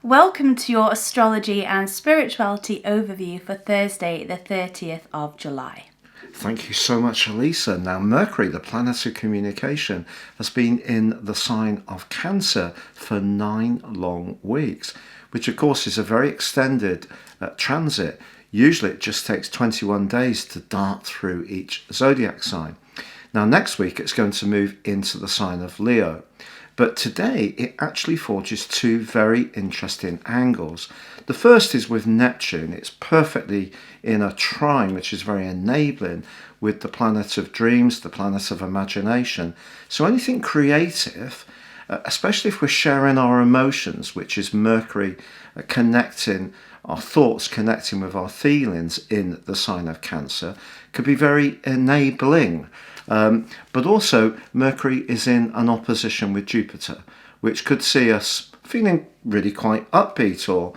Welcome to your astrology and spirituality overview for Thursday, the 30th of July. Thank you so much, Elisa. Now, Mercury, the planet of communication, has been in the sign of Cancer for 9 long weeks, which of course is a very extended transit. Usually it just takes 21 days to dart through each zodiac sign. Now, next week it's going to move into the sign of Leo. But today it actually forges 2 very interesting angles. The first is with Neptune. It's perfectly in a trine, which is very enabling, with the planet of dreams, the planet of imagination. So anything creative, especially if we're sharing our emotions, which is Mercury connecting our thoughts, connecting with our feelings in the sign of Cancer, could be very enabling. But also Mercury is in an opposition with Jupiter, which could see us feeling really quite upbeat or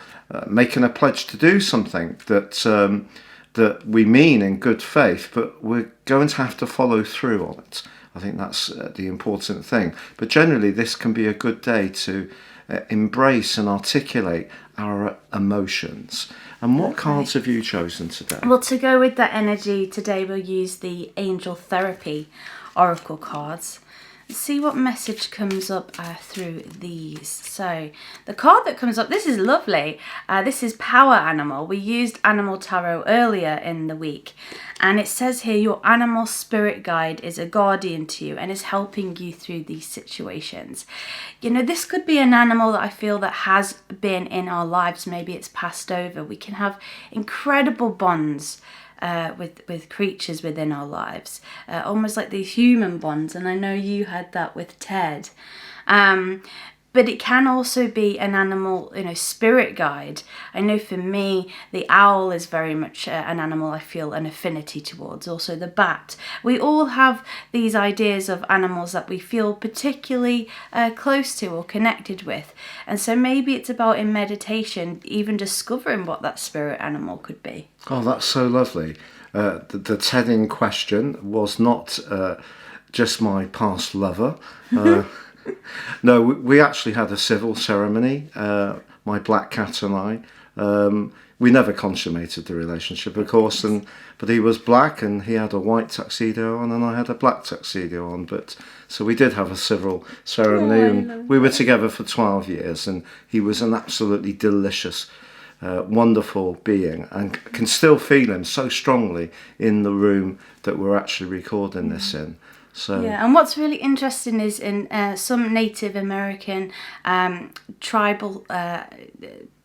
making a pledge to do something that we mean in good faith, but we're going to have to follow through on it. I think that's the important thing. But generally this can be a good day to embrace and articulate our emotions. And what cards have you chosen today? Well, to go with that energy, today we'll use the Angel Therapy Oracle cards. Let's see what message comes up through these. So the card that comes up, this is lovely. This is Power Animal. We used Animal Tarot earlier in the week. And it says here, your animal spirit guide is a guardian to you and is helping you through these situations. You know, this could be an animal that I feel that has been in our lives. Maybe it's passed over. We can have incredible bonds with creatures within our lives, almost like these human bonds. And I know you had that with Ted. But it can also be an animal, spirit guide. I know for me, the owl is very much an animal I feel an affinity towards. Also the bat. We all have these ideas of animals that we feel particularly close to or connected with. And so maybe it's about in meditation, even discovering what that spirit animal could be. Oh, that's so lovely. The Ted in question was not just my past lover. No, we actually had a civil ceremony, my black cat and I. We never consummated the relationship, of course, but he was black and he had a white tuxedo on and I had a black tuxedo on. So we did have a civil ceremony and we were together for 12 years and he was an absolutely delicious, wonderful being, and can still feel him so strongly in the room that we're actually recording this in. So. Yeah, and what's really interesting is in some Native American tribal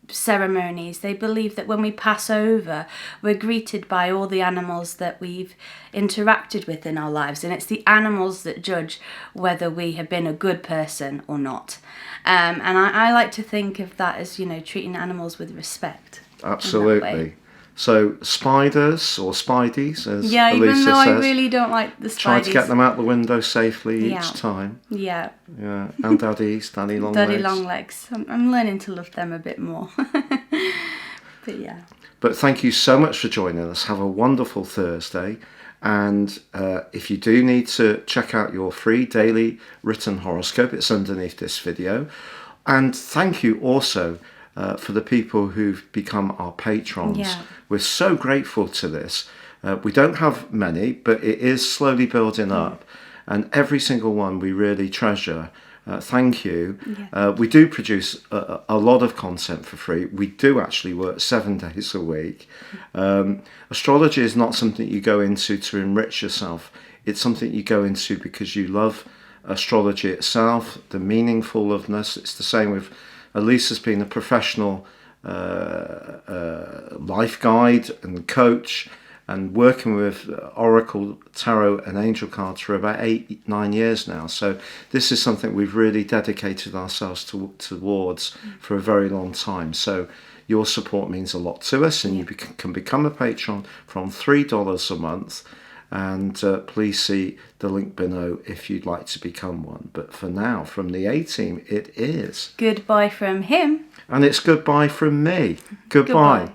ceremonies, they believe that when we pass over, we're greeted by all the animals that we've interacted with in our lives, and it's the animals that judge whether we have been a good person or not. And I like to think of that as, treating animals with respect. Absolutely. So spiders or spideys, as Elisa even though says, I really don't like the spiders. Try to get them out the window safely each time. Yeah. Yeah, and daddy long legs. Daddy long legs. I'm learning to love them a bit more. But yeah. But thank you so much for joining us. Have a wonderful Thursday. And if you do need to check out your free daily written horoscope, it's underneath this video. And thank you also for the people who've become our patrons. Yeah. We're so grateful to this. We don't have many, but it is slowly building up. And every single one we really treasure. Thank you. Yeah. We do produce a lot of content for free. We do actually work 7 days a week. Astrology is not something you go into to enrich yourself. It's something you go into because you love astrology itself, the meaningfulness. It's the same with Elisa's been a professional life guide and coach and working with Oracle, Tarot and Angel cards for about 8-9 years now. So this is something we've really dedicated ourselves towards for a very long time. So your support means a lot to us, and you can become a patron from $3 a month. And please see the link below if you'd like to become one. But for now, from the A-Team, it is goodbye from him. And it's goodbye from me. Goodbye.